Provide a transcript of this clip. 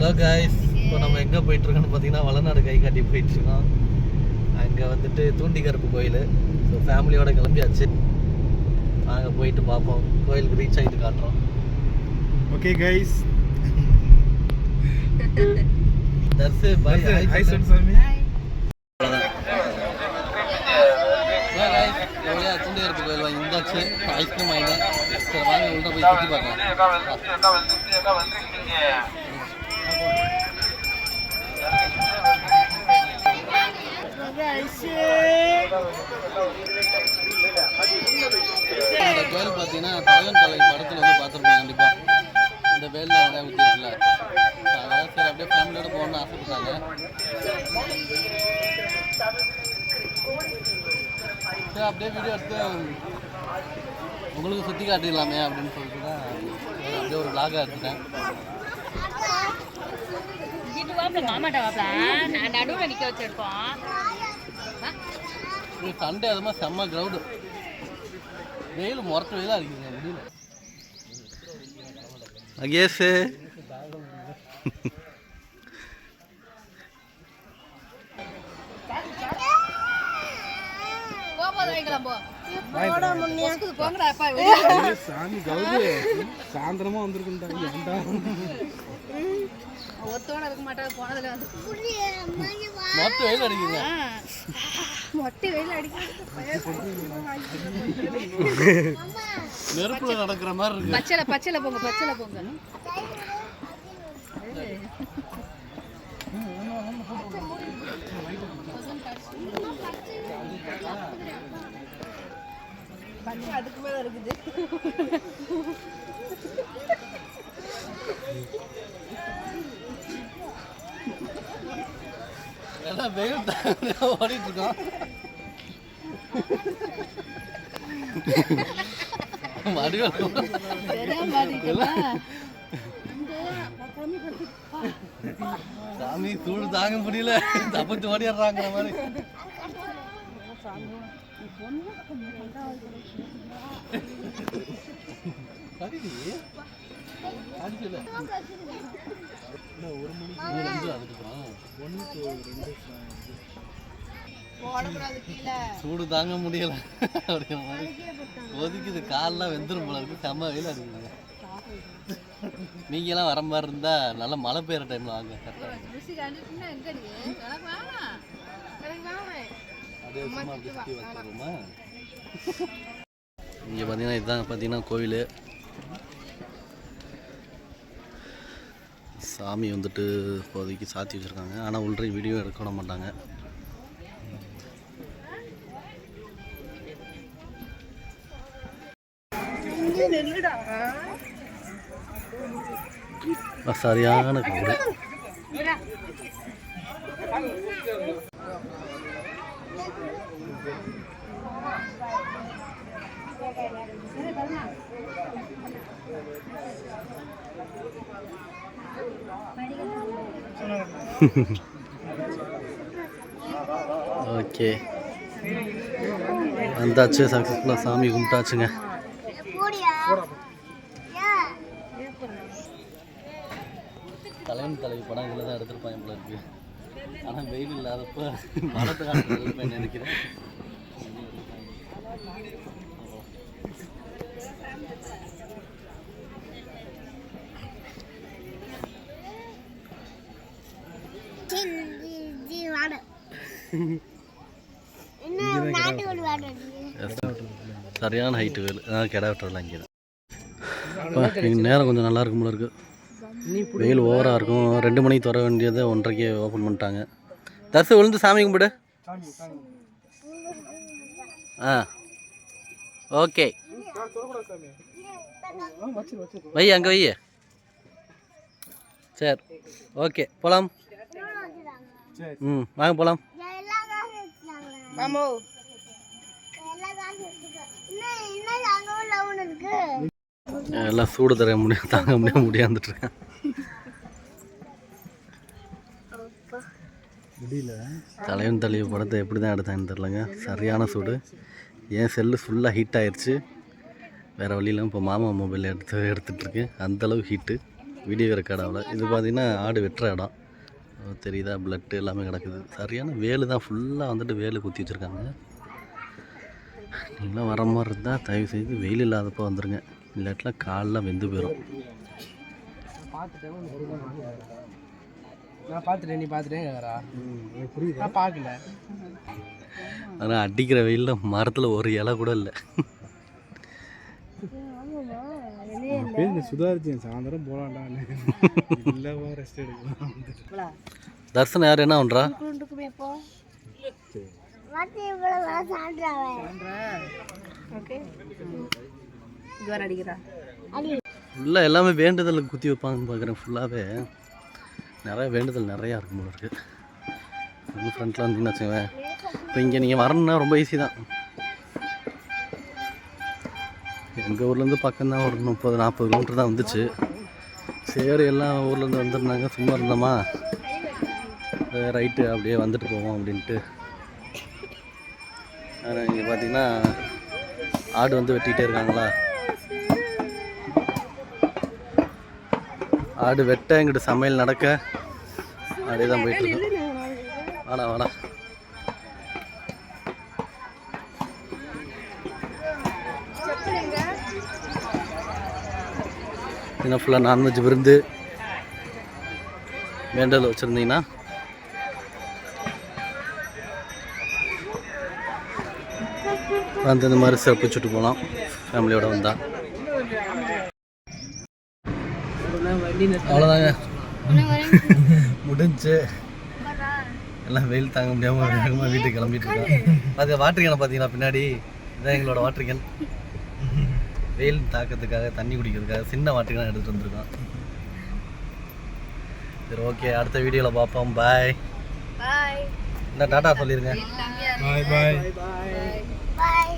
Hello guys, இப்போ நம்ம எங்கே போயிட்டுருக்கோன்னு பார்த்தீங்கன்னா வளநாடு கை காட்டி போயிட்டுருக்கோம். அங்கே வந்துட்டு தூண்டிகருப்பு கோயில். ஸோ ஃபேமிலியோட கிளம்பியாச்சு. நாங்கள் போயிட்டு பார்ப்போம், கோயிலுக்கு ரீச் ஆகிட்டு காட்டுறோம். ஓகே கைஸ், தர்ஸு பாய் ஹாய் சாமி. தூண்டிகருப்பு கோயில் வாங்கி இருந்தாச்சு, ஐஸ்கிரீம் வாங்கிட்டேன். சரி வாங்க உள்ள போய் சுற்றி பார்க்கலாம். இந்த கோயில் பார்த்தீங்கன்னா தலைவன் கலை படத்தில் வந்து பார்த்துருப்பீங்க கண்டிப்பாக. இந்த வேலில் நிறையா ஊற்றி இருக்குல்ல, அதான் சரி அப்படியே ஃபேமிலியோட போகணும்னு ஆசைப்பட்டாங்க. சரி அப்படியே வீடியோ எடுத்து உங்களுக்கு சுற்றி காட்டிடலாமே அப்படின்னு சொல்லிட்டு தான் அப்படியே ஒரு விளாகாக எடுத்துட்டேன். சண்டே அது மாதிரி செம்ம க்ரௌடு, வெயில் முரட்டு வெயிலாக இருக்குதுங்க முடியல. அகேஷு சாமி கௌது சாயந்தரமா வந்திருக்குண்டா. ஒருத்தவன இருக்க மாட்டாங்க போனதுல வந்து மொட்டை வெயில் அடிக்குங்க. மொட்டை வெயில் அடிக்குது. நெருப்புல நடக்கிற மாதிரி இருக்கு. பச்சளை பச்சளை போங்க, பச்சளை போங்க. அதுக்கு மேல இருக்குது. எல்லாம் வெயில் ஓடிட்டு இருக்கோம். சாமி சூடு தாங்க முடியல, தப்பிச்சு ஓடிடுறாங்கிற மாதிரி. சூடு தாங்க முடியல அப்படிங்கிற மாதிரி கொதிக்குது, காலெல்லாம் வெந்துரும் போல இருக்கு. செம்ம வெயில் அடிக்குதுங்க. நீங்கெல்லாம் வர மாதிரி இருந்தா நல்லா மழை பெய்யுற டைம்ல வாங்க. இங்கே பார்த்தீங்கன்னா இதுதான் பார்த்தீங்கன்னா கோவில். சாமி வந்துட்டு இப்போதைக்கு சாத்தி வச்சுருக்காங்க, ஆனால் உள்ள வீடியோ எடுக்க விட மாட்டாங்க. சரியான கோவில். ஓகே வந்தாச்சு, சக்ஸஸ்ஃபுல்லாக சாமி கும்பிட்டாச்சுங்க. தலைவன் தலைவி படம் இதில் தான் எடுத்துருப்பாங்க போல இருக்கு. ஆனால் வெயில் இல்லாதப்போ மரத்து காலத்தில் நினைக்கிறேன். சரியான ஹைட்டு வேல் கிடா விட்டுறலாம். இங்கே நேரம் கொஞ்சம் நல்லா இருக்கும் போல இருக்கு. வெயில் ஓவராக இருக்கும். 2 மணிக்கு தர வேண்டியதை 1:30க்கே ஓப்பன் பண்ணிட்டாங்க. தர்ஸு விழுந்து சாமி கும்பிடு. ஓகே வை, அங்கே வை. சரி ஓகே போகலாம். வாங்க போகலாம். எல்லாம் சூடு தர முடியும், தாங்க முடியாந்துட்டு இருக்கேன். தலைவன் தலைவி படத்தை எப்படி தான் எடுத்தான்னு தெரிலங்க, சரியான சூடு. என் செல்லு ஃபுல்லாக ஹீட் ஆயிடுச்சு. வேறு வழியிலாம் இப்போ மாமா மொபைல் எடுத்துகிட்ருக்கு, அந்தளவு ஹீட்டு. வீடியோ ரெக்கார்ட் ஆகல. இது பார்த்தீங்கன்னா ஆடு வெட்டுற இடம் தெரியுதா, பிளட்டு எல்லாமே கிடக்குது. சரியான வேலு தான், ஃபுல்லாக வந்துட்டு வேலு குத்தி வச்சுருக்காங்க. நீங்களாம் வர மாதிரி இருந்தால் தயவு செய்து வெயில் இல்லாதப்போ வந்துடுங்க, இல்லாட்டிலாம் காலெலாம் வெந்து போயிடும். நான் பார்த்துட்டேன், நீ பார்த்துட்டேன் புரியுது, பார்க்கல. ஆனால் அடிக்கிற வெயிலில் மரத்தில் ஒரு இலை கூட இல்லை. சுதாரிச்சேன், சாயந்தரம் போகலாண்டான்னு இல்லைவா, ரெஸ்ட் எடுக்கலாம். தர்சனம் யார் என்ன பண்ணுறா? ஃபுல்லாக எல்லாமே வேண்டுதலுக்கு குத்தி வைப்பாங்கன்னு பார்க்குறேன். ஃபுல்லாகவே நிறைய வேண்டுதல் நிறையா இருக்கும் போல இருக்குது. இன்னும் ஃப்ரண்ட்டில் வந்தீங்கன்னு வச்சுக்கோங்க. இப்போ இங்கே நீங்கள் வரணுன்னா ரொம்ப ஈஸி தான். எங்கள் ஊர்லேருந்து பக்கம் தான், ஒரு 30-40 கிலோமீட்டர் தான் வந்துச்சு. சரி, எல்லாம் ஊர்லேருந்து வந்துருந்தாங்க, சும்மா இருந்தோமா ரைட்டு அப்படியே வந்துட்டு போவோம் அப்படின்ட்டு. ஆனால் இங்கே பார்த்தீங்கன்னா ஆடு வந்து வெட்டிகிட்டே இருக்காங்களா. ஆடு வெட்ட எங்கிட்ட சமையல் நடக்க அப்படியே தான் போயிட்டுருக்கோம். வாடா வாடா. இன்னும் ஃபுல்லாக நான்வெஜ் விருந்து வேண்டல் வச்சுருந்தீங்கன்னா வந்து இந்த மாதிரி சிறப்பிச்சுட்டு போகலாம் ஃபேமிலியோடு வந்தால். அவ்வளோதாங்க, முடிஞ்சு. எல்லாம் வெயில் தாங்க முடியாமல் வேகமாக வீட்டுக்கு கிளம்பிட்டு இருக்கோம். அது வாட்டர் கேனை பார்த்தீங்கன்னா பின்னாடி இதான் எங்களோட வாட்டர் கேன். வெயில் தாக்கத்துக்காக தண்ணி குடிக்கிறதுக்காக சின்ன வாட்டர் கேன் எடுத்துகிட்டு வந்திருக்கோம். சரி, ஓகே, அடுத்த வீடியோவில் பார்ப்போம். பாய் பாய். என்ன டாட்டா சொல்லிடுங்க. பாய் பாய் பாய்.